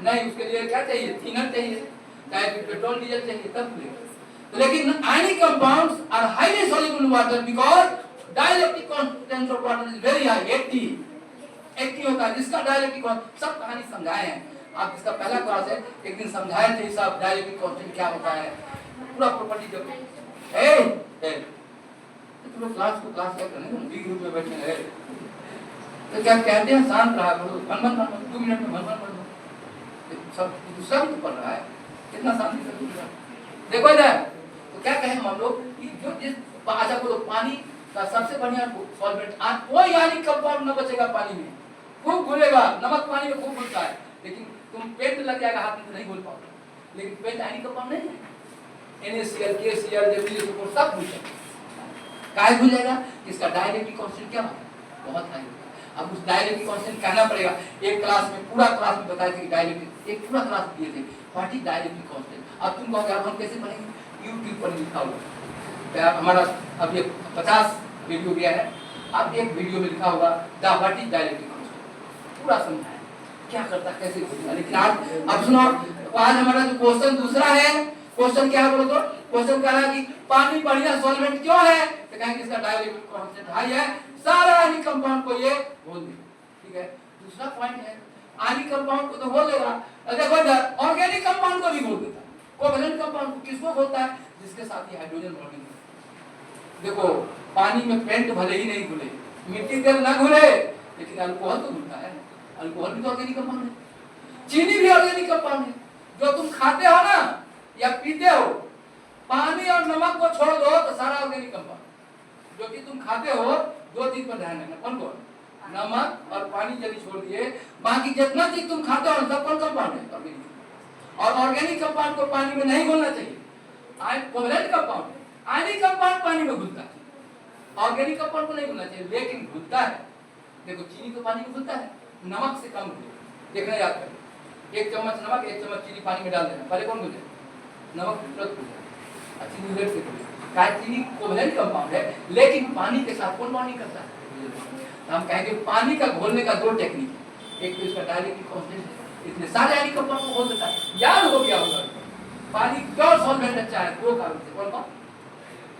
नहीं, उसके लिए क्या चाहिए, थिनर चाहिए, चाहे पेट्रोल डीजल चाहिए, तब घुलेगा। लेकिन ionic compounds are highly soluble in water because dielectric constant of water is very high, 80 होता है, जिसका डाइलेक्ट्रिक, सब कहानी समझाए हैं आप, इसका पहला क्लास है, एक दिन समझाए थे सब डाइलेक्ट्रिक कांस्टेंट क्या होता है, पूरा प्रॉपर्टी जब तुम लोग क्लास क्या करने, बी ग्रुप में बैठे हैं तो क्या कहते हैं, शांत रहा करो, मन 2 मिनट में मन पढ़ लो, सब दूसरा भी तो पढ़ रहा है, कितना शांति से दूसरा देखो इधर। तो क्या कहें हम लोग, जो जिस अच्छा बोलो, पानी का सबसे बढ़िया सॉल्वेंट, कोई आयनिक कंपाउंड न बचेगा पानी में, खूब घुलेगा, नमक पानी में खूब घुलता है, लेकिन तुम पेंट लग जाएगा हाथ में तो नहीं घुल पाओगे, लेकिन पेंट आयनिक कंपाउंड नहीं है, NaCl, KCl, Zn सब घुल जाएगा, काय घुल जाएगा, इसका डाइलेक्ट्रिक कांस्टेंट क्या बहुत हाई होगा। अब उस डाइलेक्ट्रिक कांस्टेंट कहना पड़ेगा, एक क्लास में पूरा क्लास में बताया था कि डाइलेक्ट्रिक, एक पूरा क्लास दिए थे व्हाट इज डाइलेक्ट्रिक कांस्टेंट। अब तुम कहोगे अब हम कैसे पढ़ेंगे, YouTube पर लिखा होगा, हमारा अब ये 50 वीडियो गया है, अब एक वीडियो में लिखा होगा व्हाट इज डाइलेक्ट्रिक कांस्टेंट, पूरा समझाया क्या करता कैसे घुलता। लेकिन अब सुनो, आज हमारा जो क्वेश्चन दूसरा है, क्वेश्चन क्या है बोलो तो, क्वेश्चन कह रहा है कि पानी बढ़िया सॉल्वेंट क्यों है, तो कहेंगे इसका डाइलेक्ट्रिक कांस्टेंट हाई है, सारा आयनिक कंपाउंड को ये घोल दे, ठीक है। दूसरा पॉइंट है, आयनिक कंपाउंड को तो घोल देगा, देखो इधर ऑर्गेनिक कंपाउंड को भी घोल देता है, कोवैलेंट कंपाउंड को किसको घोलता है, जिसके साथ ही हाइड्रोजन बॉन्डिंग है। देखो पानी में पेंट भले ही नहीं घुले, मिट्टी तेल ना घुले, लेकिन अल्कोहल तो घुलता है, अल्कोहल भी तो ऑर्गेनिक कंपाउंड है, चीनी भी ऑर्गेनिक कंपाउंड है, जो तुम खाते हो ना या पीते हो, पानी और नमक को छोड़ दो तो सारा ऑर्गेनिक कंपाउंड, जो कि तुम खाते हो, 2 चीज पर ध्यान रखना, कौन कौन, नमक और पानी यदि छोड़ दिए, बाकी जितना चीज तुम खाते हो सब कौन कंपाउंड है, ऑर्गेनिक। और ऑर्गेनिक कंपाउंड को पानी में नहीं घुलना चाहिए, कोवैलेंट कंपाउंड, आयनिक कंपाउंड पानी में घुलता है, ऑर्गेनिक कंपाउंड को नहीं घुलना चाहिए, लेकिन घुलता है। देखो चीनी तो पानी में घुलता है, नमक से कम घुले, देखना याद करें, 1 चम्मच नमक 1 चम्मच चीनी पानी में डाल देना, पहले कौन घुले, नमक तुरंत घुले, चीनी लेट से घुले, चीनी कोवैलेंट कंपाउंड है, लेकिन पानी के साथ कौन बॉन्डिंग करता है, हम कहेंगे पानी का घोलने का 2 टेक्निक, एक तो इसका डाइलेक्ट्रिक कांस्टेंट है, इसलिए सारे आयनिक कंपाउंड को घोल देता है, याद हो गया होगा। पानी क्यों सॉल्वेंट अच्छा है, 2 कारण से, कौन कौन,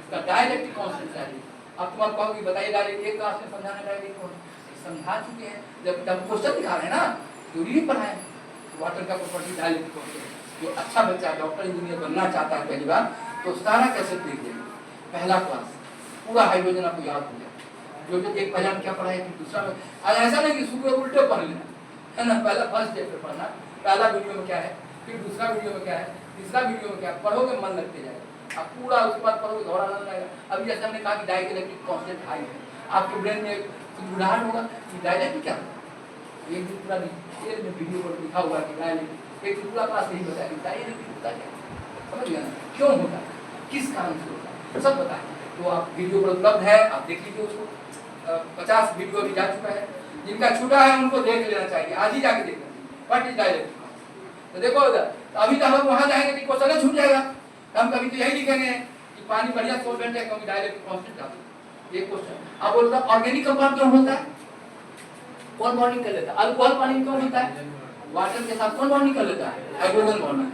इसका डाइलेक्ट्रिक कांस्टेंट चाहिए। अब तुम कहोगे बताइए डायरेक्ट, एक क्लास में समझाने डायरेक्ट कौन समझा चुके हैं, जब क्वेश्चन दिखा रहे हैं ना, थ्योरी भी पढ़ाए, वाटर का प्रॉपर्टी डाइलेक्ट्रिक कांस्टेंट। जो अच्छा बच्चा डॉक्टर इंजीनियर बनना चाहता है पहली बार, तो सारा कैसे देख लेंगे, पहला क्लास पूरा हाइड्रोजन आपको याद हो जाए, जो एक पहला में क्या पढ़ा है फिर दूसरा में, आज ऐसा नहीं कि सुबह उल्टे पढ़ लेना है ना, पहला फर्स्ट चैप्टर पढ़ना, पहला वीडियो में क्या है, फिर दूसरा वीडियो में क्या है, तीसरा वीडियो में क्या है, पढ़ोगे मन लगते जाएगा, अब पूरा उसके बाद पढ़ोगे दोहराना नहीं आएगा। अभी जैसे हमने कहा कि डाइलेक्ट्रिक कांस्टेंट हाई है, आपके ब्रेन में उदाहरण होगा कि डाइलेक्ट्रिक क्या होता है, एक दिन पूरा डिटेल में वीडियो पर लिखा हुआ है कि डाइलेक्ट्रिक, एक पूरा क्लास यही बताया कि डाइलेक्ट्रिक होता क्या, समझ गया ना, क्यों होता है, किस कारण से होता है, सब बताएं। तो आप वीडियो पर उपलब्ध है, आप देख लीजिए उसको, 50 वीडियो अभी जा चुका है, जिनका छूटा है उनको देख लेना चाहिए, आज ही जाके देखना चाहिए व्हाट इज डाइलेक्ट्रिक। तो देखो इधर, तो अभी तो हम वहां जाएंगे तो क्वेश्चन छूट जाएगा, हम कभी तो यही लिखेंगे कि पानी बढ़िया सॉल्वेंट है क्योंकि डाइलेक्ट्रिक कांस्टेंट है, ये क्वेश्चन। अब बोलता ऑर्गेनिक कंपाउंड क्यों होता है? कौन बॉन्डिंग कर लेता है? अल्कोहल पानी में क्यों होता है? वाटर के साथ कौन बॉन्डिंग कर लेता है? Hydrogen bonding.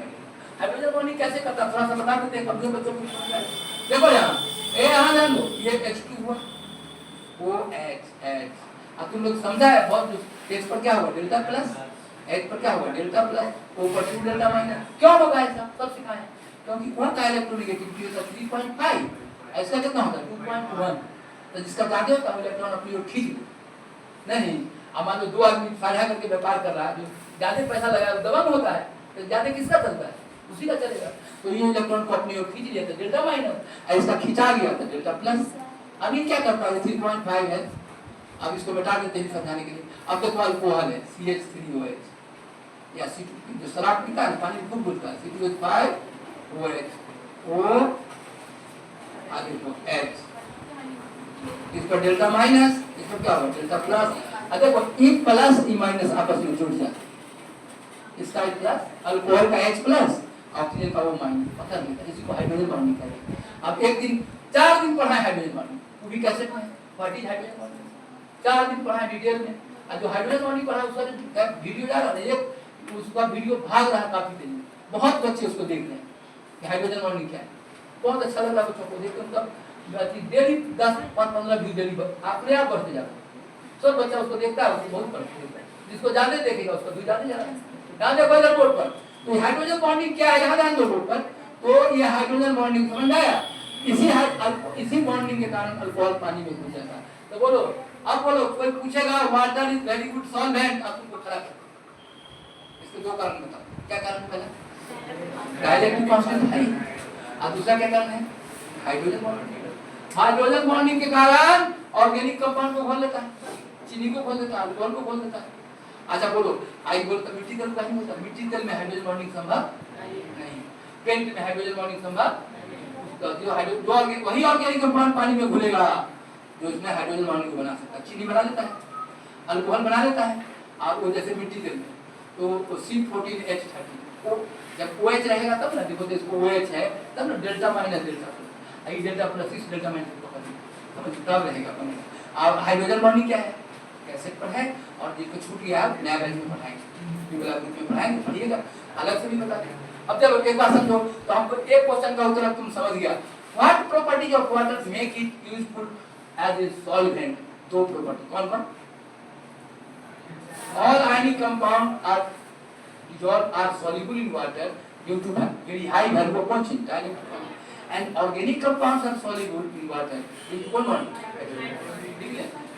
हाइड्रोजन बॉन्डिंग कैसे करता है थोड़ा सा बता देते हैं, कमजोर बच्चों को समझ आए। देखो यहाँ जान लो, ये H2 हुआ, OH। अब तुम लोग समझा है बहुत, H पर क्या होगा? डेल्टा प्लस, H पर क्या होगा? डेल्टा प्लस, O पर 2 डेल्टा माइनस। क्यों होगा ऐसा? सब सिखाया है। क्योंकि O का इलेक्ट्रोनेगेटिविटी होता है 3.5, इसका कितना होता है 2.1। तो जिसका ज्यादा होता है इलेक्ट्रॉन अपनी ओर खींच नहीं। अब मान लो 2 आदमी साझा करके व्यापार कर रहा है, जो ज्यादा पैसा लगा दबंग होता है, तो ज्यादा किसका चलता है? उसी का चलेगा। तो ये इलेक्ट्रॉन को अपनी ओर खींच लिया तो डेल्टा माइनस, इसका खींचा गया तो डेल्टा प्लस। अब ये क्या करता है? 3.5 है। अब इसको बता देते हैं समझाने के लिए। अब देखो अल्कोहल है CH3OH या C2, जो शराब पीता है पानी में खूब घुलता है, C2H5OH O आगे तो H, इस पर डेल्टा माइनस, इस पर क्या होगा? Delta plus. अब देखो E प्लस E माइनस आपस में जुड़ जाते, इसका H प्लस, अल्कोहल का H प्लस, ऑक्सीजन का O माइनस, पता नहीं था, इसी को हाइड्रोजन बॉन्डिंग कहते हैं। अब एक दिन 4 दिन पढ़ा है हाइड्रोजन बॉन्डिंग, वो भी कैसे पढ़े? व्हाट इज हाइड्रोजन बॉन्डिंग 4 दिन पढ़ा है डिटेल में। और जो हाइड्रोजन बॉन्डिंग पढ़ा उसका वीडियो जा रहा है, एक उसका वीडियो भाग रहा है काफी दिन में, बहुत बच्चे उसको देख रहे हैं कि हाइड्रोजन बॉन्डिंग क्या है। बहुत अच्छा लग रहा है बच्चों को देख कर, मतलब डेली 10-15 व्यू डेली अपने आप बढ़ते जाते हैं। सब बच्चा उसको देखता है, उसको बहुत पढ़ता है, जिसको ज्यादा देखेगा उसका व्यू ज्यादा जा रहा है। ध्यान देखो इधर बोर्ड पर, तो हाइड्रोजन बॉन्डिंग क्या है यहाँ ध्यान दो बोर्ड पर। तो ये हाइड्रोजन बॉन्डिंग समझ आया? इसी बॉन्डिंग के कारण अल्कोहल पानी में घुल जाता है। तो बोलो, अब बोलो, कोई पूछेगा water is very good solvent, अब तुमको खड़ा कर, इसके 2 कारण बताओ। क्या कारण? पहला डाइलेक्ट्रिक कांस्टेंट है, और दूसरा क्या कारण है? Hydrogen bonding. हाइड्रोजन बॉन्डिंग के कारण ऑर्गेनिक कंपाउंड को खोल लेता है, चीनी को खोल देता है, अल्कोहल को खोल देता है। अच्छा बोलो, आई बोलता मिट्टी तेल का नहीं होता, मिट्टी तेल में हाइड्रोजन बॉन्डिंग संभव नहीं, पेंट में हाइड्रोजन बॉन्डिंग संभव, जो वही ऑर्गेनिक कंपाउंड पानी में घुलेगा जो इसमें हाइड्रोजन बॉन्डिंग को बना सकता है। चीनी बना लेता है, अल्कोहल बना लेता है, और वो जैसे मिट्टी तेल में तो C14H30, जब OH रहेगा तब ना, देखो तो इसको OH है तब ना डेल्टा माइनस डेल्टा प्लस, ये डेल्टा प्लस इस डेल्टा माइनस को समझ तब रहेगा बनेगा। अब हाइड्रोजन बॉन्डिंग क्या है? कैसे पर है, और जिसको छूट गया आप नया बैच में पढ़ाएंगे, में पढ़ाएंगे, पढ़िएगा, अलग से भी बता देंगे। अब चलो एक बात समझो, तो हमको एक क्वेश्चन का उत्तर तुम समझ गया। What properties of water make it useful as a solvent? 2 property कौन कौन? All ionic compounds are dissolved are soluble in water due to very high value of constant and organic compounds are soluble in water due to one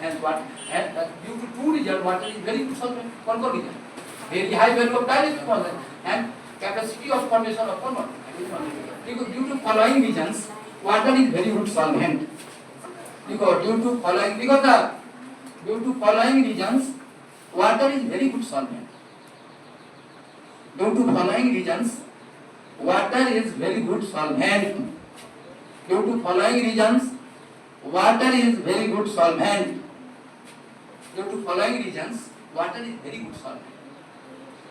and what and due to 2 reasons water is very good solvent. कौन कौन reason? Very high value of dielectric constant and capacity of formation of one. Due to following reasons water is very good solvent. Due to following reasons water is very good solvent. Due to following reasons water is very good solvent. Due to following reasons water is very good solvent. Due to following reasons water is very good solvent.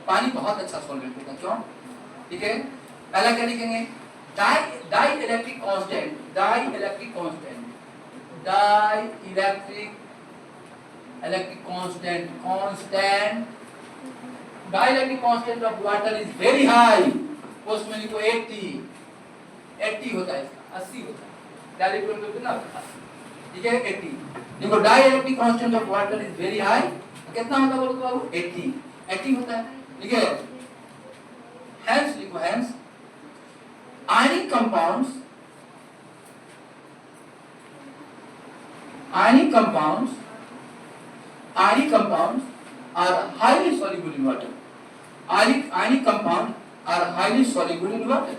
पानी बहुत अच्छा solvent होता है। क्यों? ठीक है, पहला क्या लिखेंगे? Dielectric constant, dielectric constant of water is very high. Post में लिखो 80 होता है, इसका 80 होता है, डायरेक्ट में कितना होता है? ठीक है 80। देखो dielectric constant of water is very high, कितना होता है बोलो तो बाबू? 80 होता है। ठीक है, हेंस लिखो, hence ionic compounds are highly soluble in water. Ionic compounds are highly soluble in water.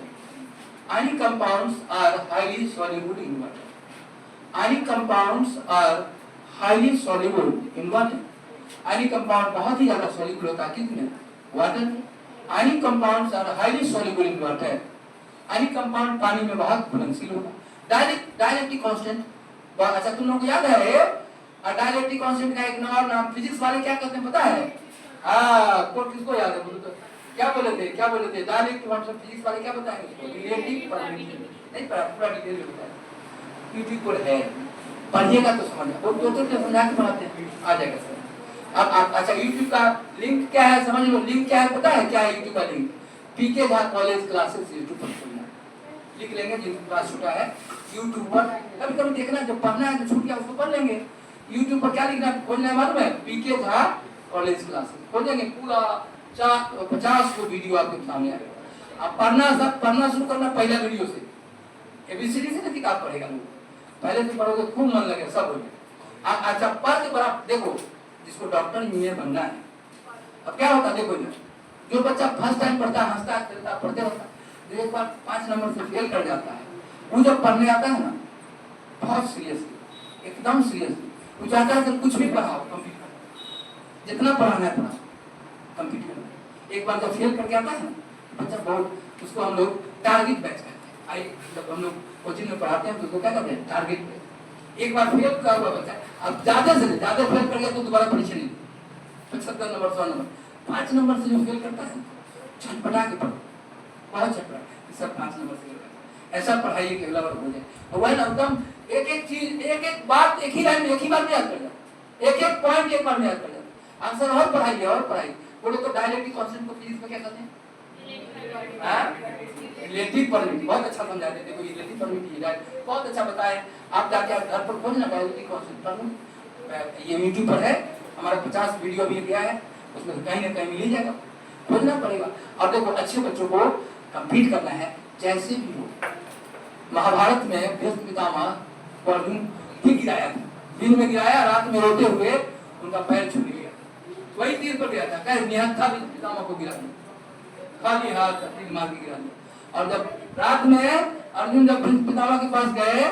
Ionic compounds are highly soluble in water. Ionic compounds are highly soluble in water. Ionic compound बहुत ही ज्यादा soluble होता है किसमें? Water में। Ionic compounds are highly soluble in water. Ionic compound पानी में बहुत घुलनशील होगा। डाइलेक्ट्रिक कांस्टेंट, अच्छा तुम लोगों को याद है डाइलेक्ट्रिक कांस्टेंट का एक और नाम फिजिक्स वाले क्या कहते हैं पता है? कौन किसको याद है बोलो तो? क्या बोले थे डाइलेक्ट्रिक कांस्टेंट फिजिक्स वाले क्या बताएंगे उसको? Relative permittivity. नहीं पूरा डिटेल में बताया, यूट्यूब पर है, पढ़िएगा तो समझ वो तो समझा के पढ़ाते हैं, आ जाएगा समझ। अब अच्छा यूट्यूब का लिंक क्या है समझ लो, लिंक क्या है पता है क्या है यूट्यूब का लिंक? पीके झा कॉलेज क्लासेस यूट्यूब पर खोलना, लिख लेंगे जिनके पास छूटा है यूट्यूब पर, कभी कभी देखना जो पढ़ना है जो छूट गया उसको पढ़ लेंगे। यूट्यूब पर क्या लिखना खोलना है मालूम है? पीके झा कॉलेज क्लासेस खोलेंगे, पूरा 50 को वीडियो आपके सामने आएगा। आप पढ़ना शुरू करना पहला वीडियो से, एबीसीडी से नहीं आप पढ़ेगा लोग, पहले से पढ़ोगे खूब मन लगे सब हो जाए। अच्छा पढ़ के बड़ा देखो, जिसको डॉक्टर इंजीनियर बनना है, अब क्या होता है देखो ना, जो बच्चा फर्स्ट टाइम पढ़ता है हंसता खेलता पढ़ते होता जो एक बार 5 नंबर से फेल कर जाता है, वो जब पढ़ने आता है ना बहुत सीरियसली एकदम सीरियसली वो चाहता है कि कुछ भी पढ़ाओ कंप्लीट करो, जितना पढ़ाना है पढ़ाओ कंप्लीट करो। एक बार जब फेल करके आता है ना बच्चा बहुत, उसको हम लोग टारगेट बैच कहते हैं। आई जब हम लोग कोचिंग में पढ़ाते हैं तो उसको क्या कहते हैं? Target batch. एक बार फेल कर हुआ बच्चा, अब ज्यादा से ज्यादा फेल कर गया तो दोबारा परीक्षा नहीं, 75 नंबर 100 नंबर, 5 नंबर से जो फेल करता है छटपटा के पढ़ो, बहुत छटपटा सब 5 नंबर से ऐसा पढ़ाइए कि अगला बार हो जाए। और वह एकदम एक एक चीज एक एक बात एक ही लाइन में एक ही बार में याद कर जाओ, एक एक पॉइंट एक बार में याद कर जाओ, आंसर और पढ़ाइए और पढ़ाइए। बोले तो डायलेक्ट्रिक कांस्टेंट को फिजिक्स में क्या कहते हैं? रिलेटिव परमिटिव, बहुत अच्छा समझाते थे, कोई रिलेटिव परमिटिव है बहुत अच्छा बताए। आप जाके घर पर खोजना डायलेक्ट्रिक कांस्टेंट पढ़, ये यूट्यूब पर है, हमारा 50 वीडियो भी गया है, उसमें कहीं ना कहीं मिल ही जाएगा, खोजना पड़ेगा। और देखो अच्छे बच्चों को कंप्लीट करना है जैसे भी हो। महाभारत में भीष्म पितामह को अर्जुन भी गिराया था, दिन में गिराया, रात में रोते हुए उनका पैर छूट गया, वही तीर पर गया था, कह निहत्था भी पितामह को गिरा दिया, खाली हाथ तीर मार के गिरा दिया। और जब रात में अर्जुन जब भीष्म पितामह के पास गए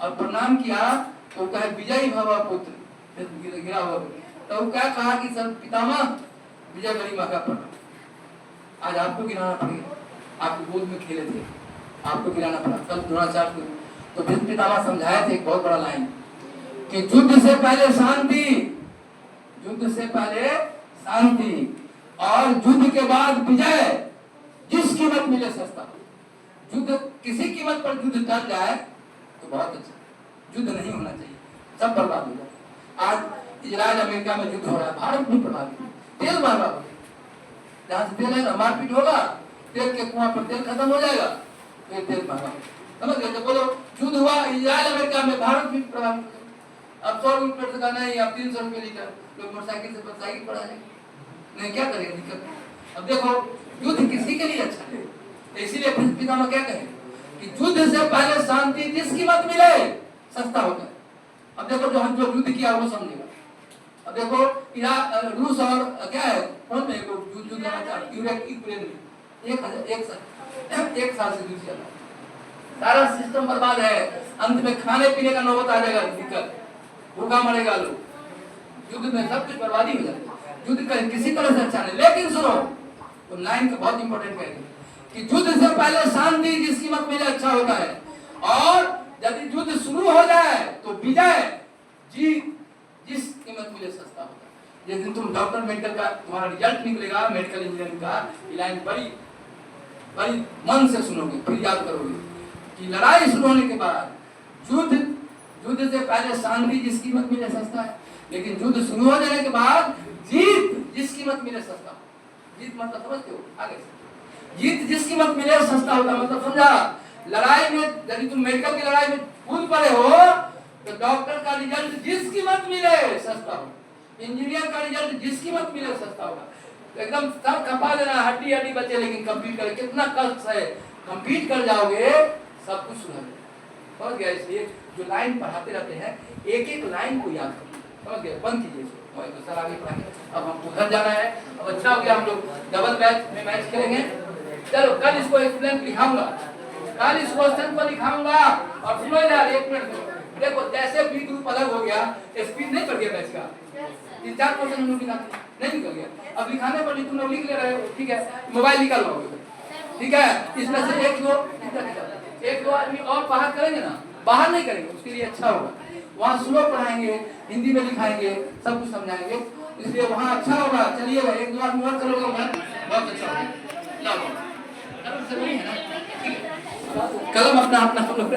और प्रणाम किया तो कहे विजयी भव पुत्र, गिरा हुआ तो वो क्या कहा कि सर पितामह विजय बड़ी मौका पर, आज आपको गिराना पड़ेगा, आपके गोद में खेले थे आपको गिराना पड़ा, कल द्रोणाचार्य को। तो भीष्म पितामह समझाए थे एक बहुत बड़ा लाइन कि युद्ध से पहले शांति, युद्ध से पहले शांति और युद्ध के बाद विजय, जिस कीमत मिले सस्ता। युद्ध किसी कीमत पर युद्ध टल जाए तो बहुत अच्छा, युद्ध नहीं होना चाहिए, सब बर्बाद हो जाए। आज इजराइल अमेरिका में युद्ध हो रहा है, भारत भी प्रभावित, तेल महंगा हो गया, जहां से तेल है ना मारपीट होगा, तेल के कुआं पर तेल खत्म हो जाएगा, फिर तेल महंगा, समझ गए? तो बोलो युद्ध हुआ इजराइल अमेरिका में, भारत भी प्रभावित। अब 100 रुपये का नहीं, अब 300 रुपये लीटर, लोग मोटरसाइकिल से साइकिल पर आ जाएंगे, नहीं क्या करेगा दिक्कत। अब देखो युद्ध किसी के लिए अच्छा है, इसीलिए पितामह क्या कहे कि युद्ध से पहले शांति, जिस कीमत मिले सस्ता होता है। अब देखो जो हम जो युद्ध किया वो समझेगा। अब देखो रूस और क्या है कौन में युद्ध यूक्रेन में एक साल से युद्ध चला, सारा सिस्टम बर्बाद है, अंत में खाने पीने का नौबत आ जाएगा, दिक्कत, भूखा मरेगा लोग, युद्ध में सब कुछ बर्बादी हो जाएगी। युद्ध किसी तरह से अच्छा नहीं, लेकिन सुनो तो लाइन का बहुत इंपॉर्टेंट है कि युद्ध से पहले शांति, जिस कीमत मिले अच्छा होता है, और यदि युद्ध शुरू हो जाए तो विजय, जीत, जिस कीमत मिले सस्ता होता है। जिस दिन तुम डॉक्टर मेडिकल का तुम्हारा रिजल्ट निकलेगा, मेडिकल इंजीनियरिंग का, लाइन बड़ी बड़ी मन से सुनोगे, फिर याद करोगे कि लड़ाई शुरू होने के बाद युद्ध से पहले शांति, जिस कीमत मिले सस्ता है, लेकिन युद्ध शुरू हो जाने के बाद जीत, जिस कीमत मिले सस्ता। जीत मतलब समझते हो? आगे जीत जिस कीमत मिले सस्ता होता, मतलब समझा? लड़ाई में यदि तुम मेडिकल की लड़ाई में कूद पड़े हो तो डॉक्टर का रिजल्ट जिस कीमत मिले सस्ता हो, इंजीनियर का रिजल्ट जिस कीमत मिले सस्ता होगा। एकदम सब खपा देना, हड्डी हड्डी बचे, लेकिन कंप्लीट कर, कितना कष्ट है, कंप्लीट कर जाओगे सब कुछ सुधर जाएगा। समझ गया? इसलिए जो लाइन पढ़ाते रहते हैं एक एक लाइन को याद करो, समझ गया? बंद कीजिए तो सर आगे पढ़ाएंगे। अब हमको घर जाना है, अब अच्छा हो गया, हम लोग डबल मैच में मैच खेलेंगे। चलो कल इसको एक्सप्लेन लिखाऊंगा, कल इस क्वेश्चन को लिखाऊंगा, और सुनो यार 1 मिनट देखो, जैसे बी ग्रुप अलग हो गया, स्पीड नहीं बढ़ गया मैच का, 3-4 क्वेश्चन हम लोग लिखाते नहीं निकल गया। अब लिखाने पर तुम लोग लिख ले रहे हो, ठीक है, मोबाइल निकाल लोगे, ठीक है, इसमें से एक दो आदमी और बाहर करेंगे ना, बाहर नहीं करेंगे, उसके लिए अच्छा होगा, वहाँ स्लो पढ़ाएंगे, हिंदी में लिखाएंगे, सब कुछ समझाएंगे, इसलिए वहाँ अच्छा होगा। चलिए 1-2 आदमी और करोगे बहुत अच्छा होगा। कलम अपना अपना